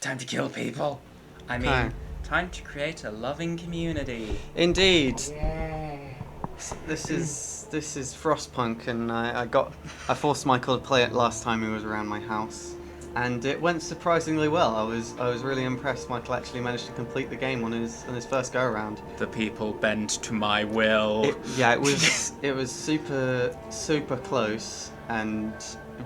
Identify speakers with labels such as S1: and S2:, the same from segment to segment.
S1: time to kill people. I mean,
S2: Okay.
S1: time to create a loving community.
S2: Indeed.
S1: Yeah.
S2: This is Frostpunk, and I forced Michael to play it last time he was around my house, and it went surprisingly well. I was really impressed. Michael actually managed to complete the game on his first go around.
S1: The people bend to my will.
S2: It was super close and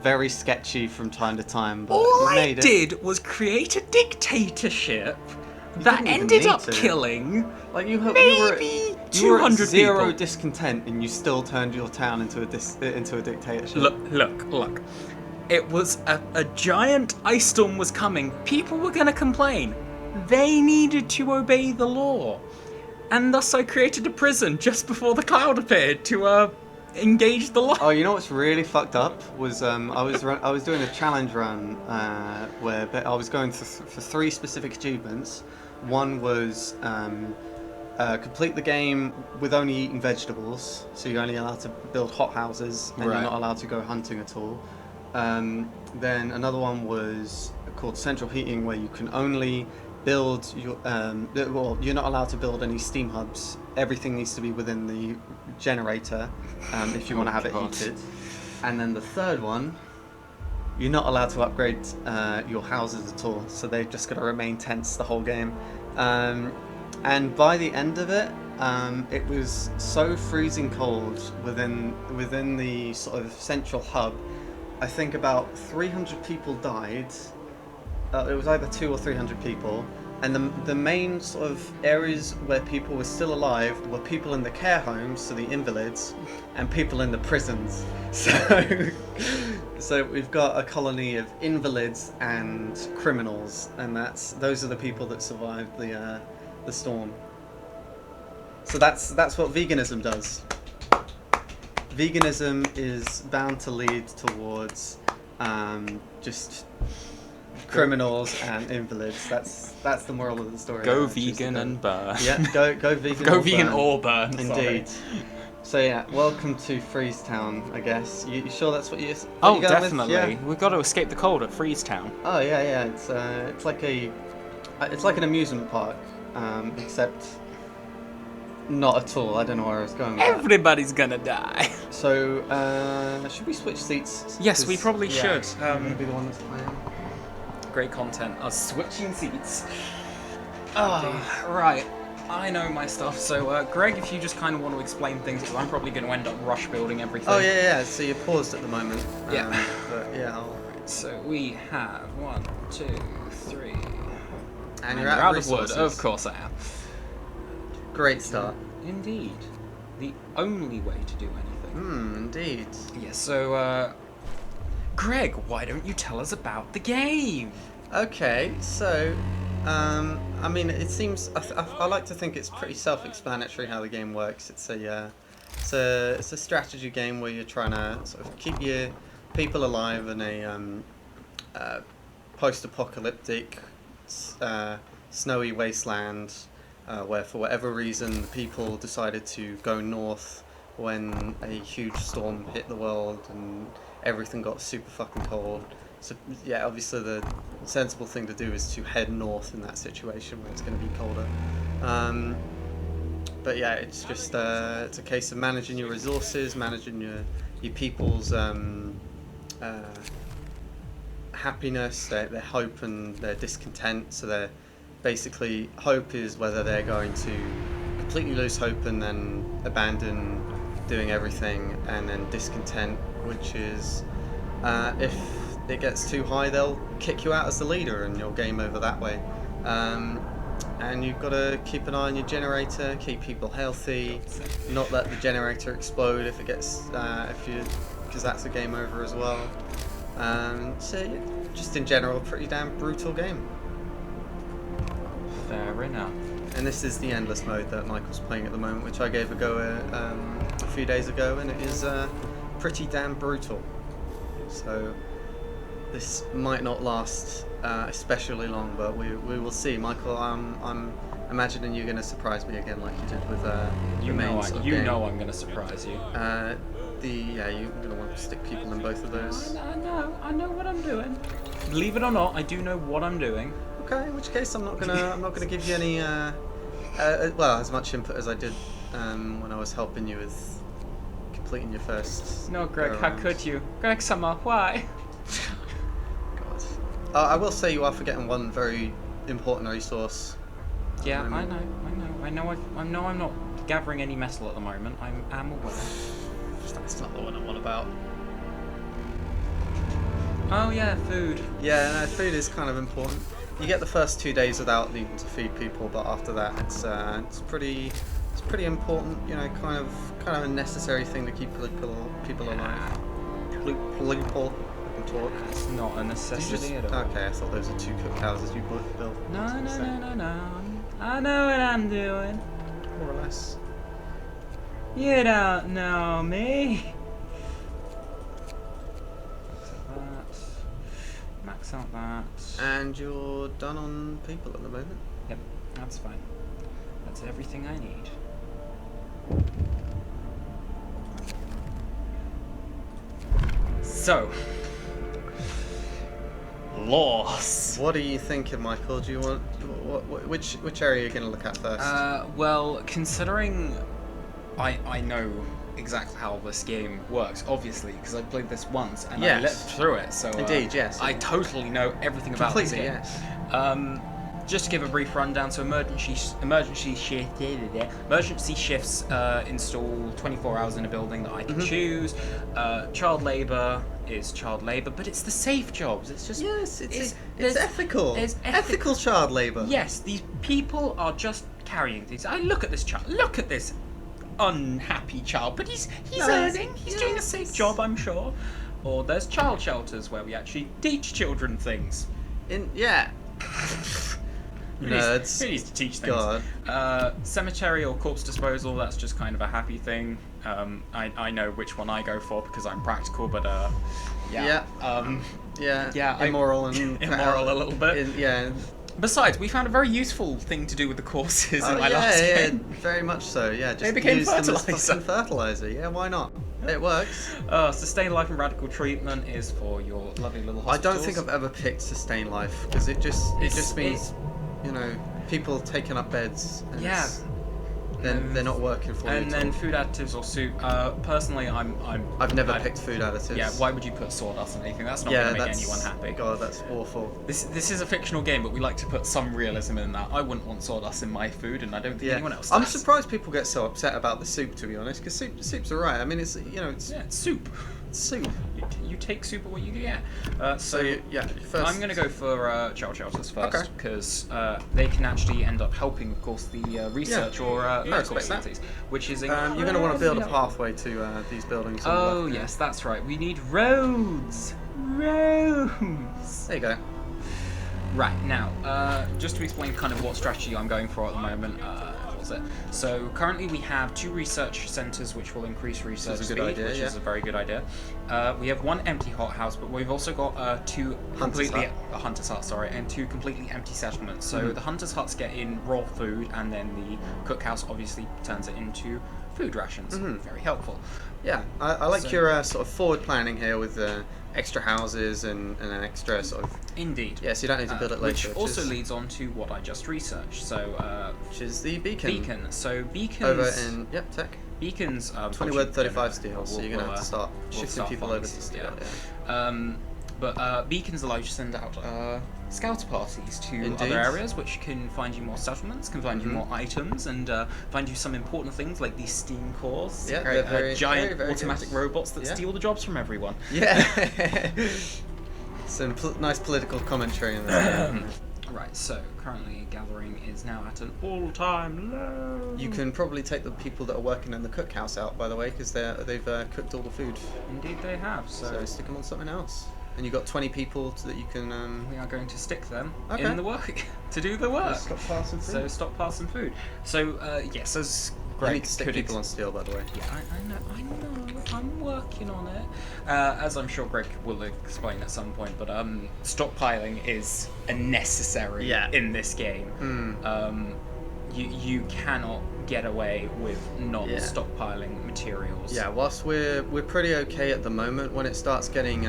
S2: very sketchy from time to time. But
S1: All
S2: you
S1: I
S2: made it.
S1: did was create a dictatorship
S2: You
S1: that
S2: didn't even
S1: ended
S2: need
S1: up
S2: to.
S1: killing
S2: Like you were
S1: maybe
S2: at
S1: 200
S2: zero
S1: people.
S2: discontent, and you still turned your town into a dictatorship.
S1: Look. It was a giant ice storm was coming. People were going to complain. They needed to obey the law. And thus I created a prison just before the cloud appeared to engage the law.
S2: Oh, you know what's really fucked up was I was doing a challenge run where I was going for 3 specific achievements. One was complete the game with only eating vegetables, so you're only allowed to build hot houses and
S1: Right.
S2: you're not allowed to go hunting at all. Then another one was called central heating, where you can only build your you're not allowed to build any steam hubs. Everything needs to be within the generator if you want to have it heated. And then the third one, you're not allowed to upgrade your houses at all, so they've just got to remain tents the whole game. And by the end of it, it was so freezing cold within the sort of central hub. I think about 300 people died. It was either 200 or 300 people, and the main sort of areas where people were still alive were people in the care homes, so the invalids, and people in the prisons. So we've got a colony of invalids and criminals, and those are the people that survived the storm. So that's what veganism does. Veganism is bound to lead towards just criminals and invalids. That's the moral of the story.
S1: Go vegan and burn.
S2: Yeah, go vegan.
S1: Go
S2: or
S1: vegan
S2: burn.
S1: or burn.
S2: Indeed. So yeah, welcome to Freezetown, I guess. You sure that's what you?
S1: Oh,
S2: you're going with?
S1: definitely.
S2: Yeah.
S1: We've got to escape the cold at Freezetown.
S2: Oh yeah. It's like an amusement park, except not at all. I don't know where I was going with that.
S1: Everybody's gonna die.
S2: So, should we switch seats?
S1: Yes, we
S2: 'Cause,
S1: probably
S2: yeah,
S1: should.
S2: I'm gonna be the one that's playing.
S1: Great content. Us switching seats. Right. I know my stuff. So, Greg, if you just kind of want to explain things, because I'm probably going to end up rush building everything.
S2: Oh yeah. So you're paused at the moment.
S1: Yeah.
S2: But yeah.
S1: So we have 1, 2, 3.
S2: And you're out of
S1: wood.
S2: resources.
S1: Of course I am.
S2: Great start.
S1: Indeed. The only way to do anything.
S2: Indeed.
S1: Yeah, so, Greg, why don't you tell us about the game?
S2: Okay, so, I mean, it seems I like to think it's pretty self-explanatory how the game works. It's a strategy game where you're trying to sort of keep your people alive in a post-apocalyptic snowy wasteland where, for whatever reason, the people decided to go north when a huge storm hit the world and everything got super fucking cold. So yeah, obviously the sensible thing to do is to head north in that situation where it's going to be colder. But yeah, it's just it's a case of managing your resources, managing your people's happiness, their hope and their discontent. So their basically hope is whether they're going to completely lose hope and then abandon doing everything, and then discontent, which is if it gets too high, they'll kick you out as the leader and you'll game over that way. And you've got to keep an eye on your generator, keep people healthy, not let the generator explode if it gets because that's a game over as well. So yeah, just in general, a pretty damn brutal game.
S1: Fair enough.
S2: And this is the endless mode that Michael's playing at the moment, which I gave a go a few days ago, and it is pretty damn brutal. So this might not last especially long, but we will see. Michael, I'm imagining you're going to surprise me again, like you did with
S1: You
S2: the main
S1: know,
S2: sort of
S1: you
S2: game.
S1: know I'm going to surprise you.
S2: You're going to want to stick people in both of those.
S1: I know what I'm doing. Believe it or not, I do know what I'm doing.
S2: Okay, in which case I'm not gonna give you any well, as much input as I did when I was helping you with completing your first.
S1: No, Greg, how could you? Greg Summer, why?
S2: God. I will say you are forgetting one very important resource.
S1: Yeah, I know I'm not gathering any metal at the moment. I am aware.
S2: That's not the one I'm on about.
S1: Oh yeah, food.
S2: Yeah, no, food is kind of important. You get the first 2 days without needing to feed people, but after that, it's pretty important. You know, kind of a necessary thing to keep people alive. People can talk.
S1: It's not a necessity at all.
S2: Okay, I thought those were 2 cookhouses you built.
S1: No. I know what I'm doing.
S2: More or less.
S1: You don't know me. Max out that.
S2: And you're done on people at the moment.
S1: Yep, that's fine. That's everything I need. So, laws.
S2: What are you thinking, Michael? Do you want which area are you going to look at first?
S1: Well, considering I know exactly how this game works, obviously, because I played this once and I lived through it. So
S2: indeed, yes,
S1: I totally know everything about this game.
S2: Yes.
S1: Just to give a brief rundown, so emergency shifts install 24 hours in a building that I can choose. Child labour is child labour, but it's the safe jobs. It's just
S2: it's ethical. It's ethical child labour.
S1: Yes, these people are just carrying things. I look at this child. Look at this unhappy child, but he's earning. He's doing a safe job, I'm sure. Or there's child shelters where we actually teach children things. Who needs to teach things?
S2: God.
S1: Cemetery or corpse disposal, that's just kind of a happy thing. I know which one I go for because I'm practical, but
S2: immoral and
S1: immoral a little bit. Besides, we found a very useful thing to do with the courses in my last game.
S2: Very much so. Yeah, just
S1: they became
S2: use them as
S1: fertilizer.
S2: fucking fertilizer. Yeah, why not? It works.
S1: Sustain life and radical treatment is for your lovely little hospitals.
S2: I don't think I've ever picked sustain life because it just means people taking up beds. And then they're not working for you.
S1: And then food additives or soup. Personally,
S2: I've never picked food additives.
S1: Yeah, why would you put sawdust on anything? That's not going to make anyone happy.
S2: God, that's awful.
S1: This is a fictional game, but we like to put some realism in that. I wouldn't want sawdust in my food, and I don't think anyone else does.
S2: I'm surprised people get so upset about the soup, to be honest, because soup's alright. I mean, it's
S1: soup.
S2: It's soup.
S1: You take soup at what you get.
S2: First.
S1: I'm going to go for child shelters first, because they can actually end up helping, of course, the research or medical facilities, which is
S2: you're going to want to build a pathway to these buildings.
S1: Oh yes, that's right. We need roads. There
S2: you go.
S1: Right, now, just to explain kind of what strategy I'm going for at the moment, so currently we have 2 research centres which will increase research speed, which is a very good idea. We have 1 empty hothouse, but we've also got 2 completely hunter's hut, and 2 completely empty settlements. So the hunter's huts get in raw food, and then the cookhouse obviously turns it into food rations. Very helpful.
S2: Yeah, I like your sort of forward planning here with extra houses and an extra sort of...
S1: Indeed.
S2: Yeah, so you don't need to build it later.
S1: Which also leads on to what I just researched. So,
S2: which is the beacon.
S1: So beacons...
S2: Over in, tech.
S1: Beacons...
S2: 20 word 35 steel, so you're going to have to start shifting people over to steel.
S1: But beacons allow you to send out scout parties to other areas, which can find you more settlements, can find you more items, and find you some important things like these steam cores.
S2: Yeah, they're very,
S1: giant
S2: very
S1: automatic robots that steal the jobs from everyone.
S2: Yeah. Some nice political commentary in there.
S1: Right, so currently gathering is now at an all-time low.
S2: You can probably take the people that are working in the cookhouse out, by the way, because they've cooked all the food.
S1: Indeed they have. So
S2: stick them on something else. And you've got 20 people so that you can...
S1: We are going to stick them in the work, to do the work.
S2: Stockpile some food.
S1: So stockpile some food. So, yes, as Greg...
S2: I need to stick people on steel, by the way.
S1: Yeah, I know. I'm working on it. As I'm sure Greg will explain at some point, but stockpiling is a necessary in this game. You cannot get away with not stockpiling materials.
S2: Yeah, whilst we're pretty okay at the moment, when it starts getting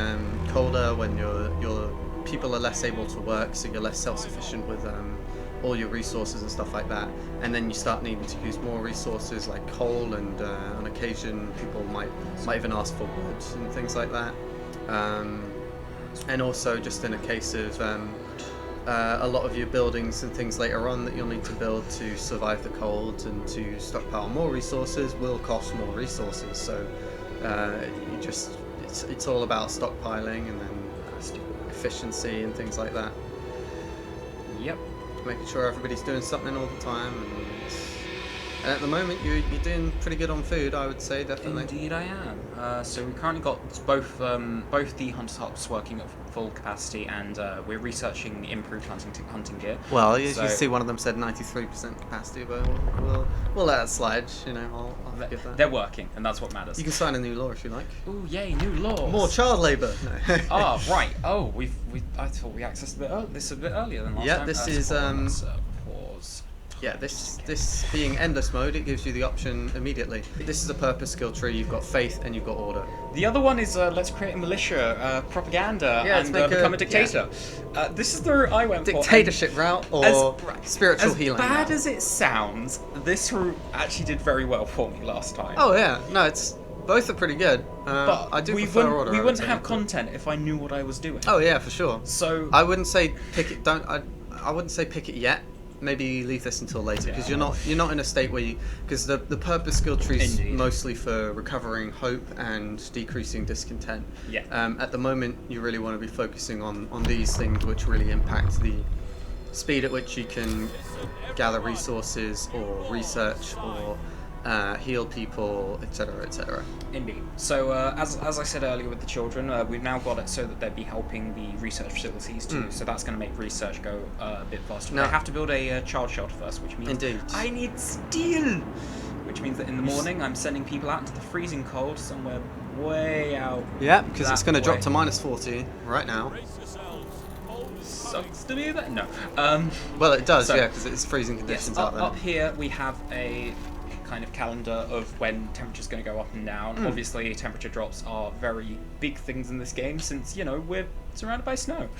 S2: colder, when your people are less able to work, so you're less self-sufficient with all your resources and stuff like that. And then you start needing to use more resources like coal, and on occasion people might even ask for wood and things like that. And also just in a case of a lot of your buildings and things later on that you'll need to build to survive the cold and to stockpile more resources will cost more resources. So it's all about stockpiling and then efficiency and things like that.
S1: Yep.
S2: Making sure everybody's doing something all the time, and at the moment you're doing pretty good on food, I would say, definitely.
S1: Indeed I am. So we currently got both the hunter huts working at full capacity, and we're researching improved hunting gear.
S2: Well, as you see, one of them said 93% capacity, but we'll let that slide. You know, I'll forgive that.
S1: They're working, and that's what matters.
S2: You can sign a new law if you like.
S1: Ooh, yay, new laws.
S2: More child labour. No.
S1: Ah, right. Oh, I thought we accessed this a bit earlier than last time.
S2: Yeah, this is
S1: pause.
S2: Yeah, this being endless mode, it gives you the option immediately. This is a purpose skill tree. You've got faith and you've got order.
S1: The other one is let's create a militia, propaganda,
S2: Yeah,
S1: and become a dictator. Yeah. This is the route I went
S2: Dictatorship route or spiritual healing route.
S1: As bad as it sounds, this route actually did very well for me last time.
S2: Oh yeah, no, both are pretty good.
S1: But
S2: I do prefer order.
S1: We wouldn't have content if I knew what I was doing.
S2: Oh yeah, for sure.
S1: So
S2: I wouldn't say pick it. I wouldn't say pick it yet. Maybe leave this until later, because you're not in a state where because the purpose skill tree is mostly for recovering hope and decreasing discontent.
S1: Yeah.
S2: At the moment, you really want to be focusing on these things which really impact the speed at which you can gather resources or research or heal people, etc., etc.
S1: Indeed. So, as I said earlier with the children, we've now got it so that they'd be helping the research facilities too. So that's going to make research go a bit faster. Now, they have to build a child shelter first, which means I need steel. Which means that in the morning I'm sending people out into the freezing cold somewhere way out.
S2: Yeah, because it's going to drop to -40 right now.
S1: Sucks to do that. No.
S2: Well, it does, yeah, because it's freezing conditions out there.
S1: Up here we have a kind of calendar of when temperature's going to go up and down. Obviously, temperature drops are very big things in this game since, you know, we're surrounded by snow.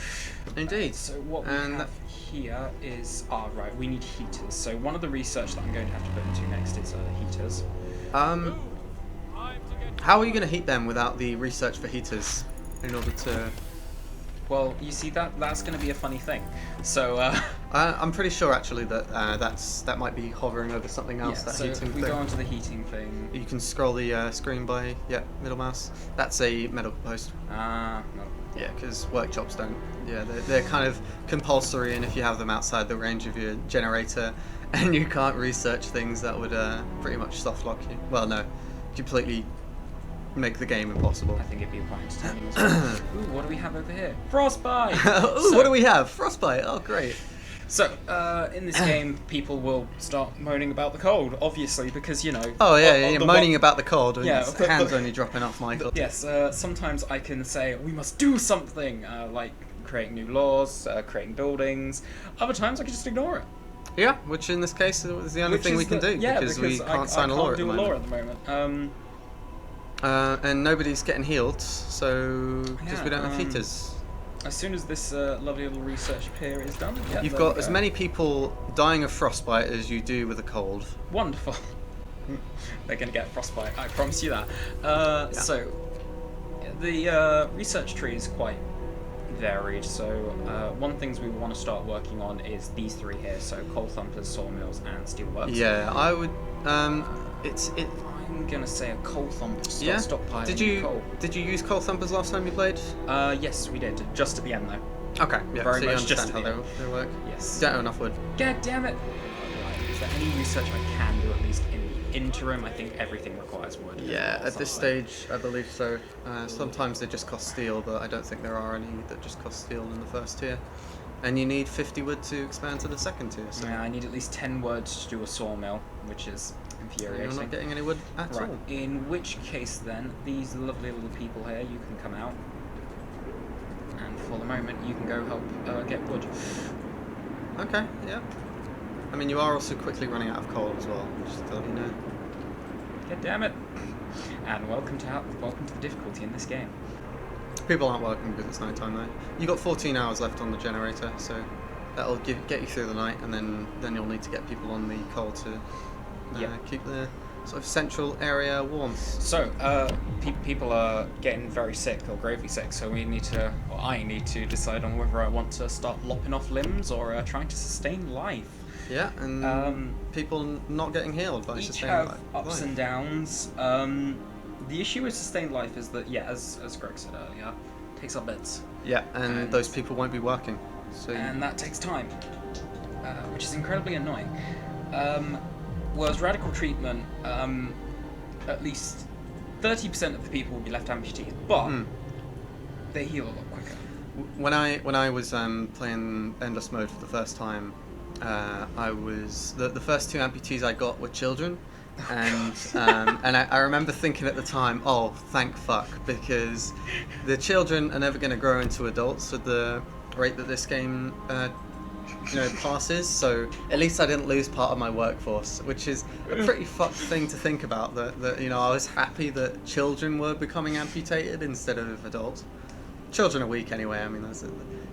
S2: Indeed.
S1: So what we have here is... right, we need heaters. So one of the research that I'm going to have to put into next is heaters.
S2: How are you going to heat them without the research for heaters in order to...
S1: Well, you see, that's going to be a funny thing. So
S2: I'm pretty sure actually that that might be hovering over something else.
S1: Yeah, so if we go onto the heating thing,
S2: you can scroll the screen by middle mouse. That's a medical post.
S1: No.
S2: Yeah, because workshops don't. Yeah, they're kind of compulsory, and if you have them outside the range of your generator, and you can't research things, that would pretty much soft lock you. Well, no, completely make the game impossible.
S1: I think it'd be quite entertaining as well. Ooh, what do we have over here? Frostbite!
S2: Ooh, what do we have? Frostbite! Oh, great.
S1: So, in this game, people will start moaning about the cold, obviously, because, you know...
S2: Oh, yeah, you're moaning about the cold, and
S1: yeah,
S2: his hands only dropping off, Michael.
S1: Yes, sometimes I can say, we must do something, like creating new laws, creating buildings. Other times, I can just ignore it.
S2: Yeah, which in this case is the only thing we can do, because we can't sign a law at the moment. And nobody's getting healed, so because we don't have heaters.
S1: As soon as this lovely little research here is done,
S2: you've got as many people dying of frostbite as you do with a cold.
S1: Wonderful. They're going to get frostbite, I promise you that. So, the research tree is quite varied. So, one things we want to start working on is these three here. So, coal thumpers, sawmills, and steelworks.
S2: Yeah, I would.
S1: I'm gonna say a coal thumper. Stockpiling coal.
S2: Did you use coal thumpers last time you played?
S1: Yes, we did. Just at the end though.
S2: Okay. Yeah.
S1: Very
S2: so
S1: much
S2: you understand
S1: just
S2: how they work.
S1: Yes.
S2: You don't have enough wood.
S1: God damn it! Right. Is there any research I can do at least in the interim? I think everything requires wood.
S2: Yeah. At this stage, I believe so. Sometimes they just cost steel, but I don't think there are any that just cost steel in the first tier. And you need 50 wood to expand to the second tier. So.
S1: Yeah, I need at least 10 wood to do a sawmill, which is infuriating.
S2: You're not getting any wood at all.
S1: In which case then, these lovely little people here, you can come out. And for the moment, you can go help get wood.
S2: Okay, yeah. I mean, you are also quickly running out of coal as well, just to let you know.
S1: God damn it. And welcome to the difficulty in this game.
S2: People aren't working because it's nighttime though. You got 14 hours left on the generator, so that'll get you through the night, and then you'll need to get people on the coal to keep the sort of central area warm.
S1: So, people are getting very sick or gravely sick, so I need to decide on whether I want to start lopping off limbs or trying to sustain life.
S2: Yeah, and people not getting healed by sustaining life.
S1: Ups and downs. The issue with sustained life is that, as Greg said earlier, it takes up beds.
S2: Yeah, and those people won't be working. So
S1: and that takes time, which is incredibly annoying. Whereas radical treatment, at least 30% of the people will be left amputees, but they heal a lot quicker.
S2: When I was playing Endless Mode for the first time, I was the first 2 amputees I got were children. And I remember thinking at the time, oh, thank fuck, because the children are never going to grow into adults at the rate that this game passes. So at least I didn't lose part of my workforce, which is a pretty fucked thing to think about. That I was happy that children were becoming amputated instead of adults. Children are weak anyway. I mean,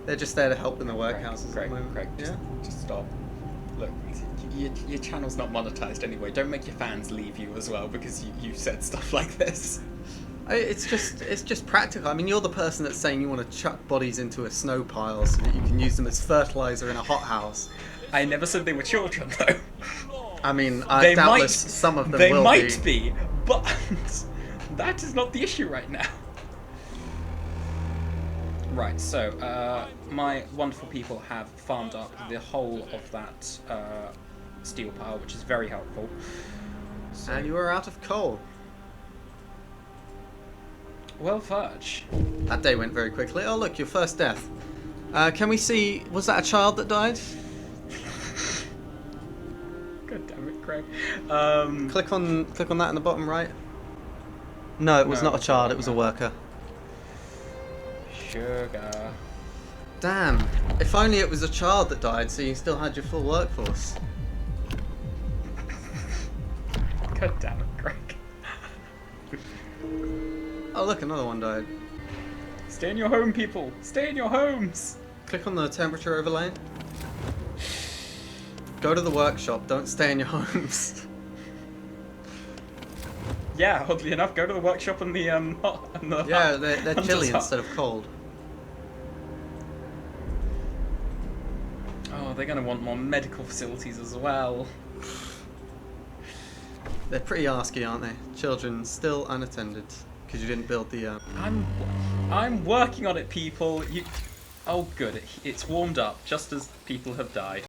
S2: they're just there to help in the workhouses.
S1: Craig, just stop. Look, your channel's not monetized anyway. Don't make your fans leave you as well because you said stuff like this.
S2: It's just practical. I mean, you're the person that's saying you want to chuck bodies into a snow pile so that you can use them as fertilizer in a hothouse.
S1: I never said they were children, though.
S2: I mean, doubtless some of them will be.
S1: They might be, but that is not the issue right now. Right, so my wonderful people have farmed up the whole of that steel pile, which is very helpful. So,
S2: and you are out of coal.
S1: Well, fudge.
S2: That day went very quickly. Oh, look, your first death. Can we see? Was that a child that died?
S1: God damn it, Craig.
S2: Click on that in the bottom right. No, it was not a child. It was a worker.
S1: Sugar.
S2: Damn. If only it was a child that died, so you still had your full workforce.
S1: God damn it, Greg.
S2: Oh, look, another one died.
S1: Stay in your home, people. Stay in your homes.
S2: Click on the temperature overlay. Go to the workshop. Don't stay in your homes.
S1: Yeah, oddly enough, go to the workshop and the
S2: yeah, they're chilly instead of cold.
S1: Oh, they're gonna want more medical facilities as well.
S2: They're pretty arsky, aren't they? Children still unattended because you didn't build the.
S1: I'm working on it, people. Oh, good. It's warmed up just as people have died.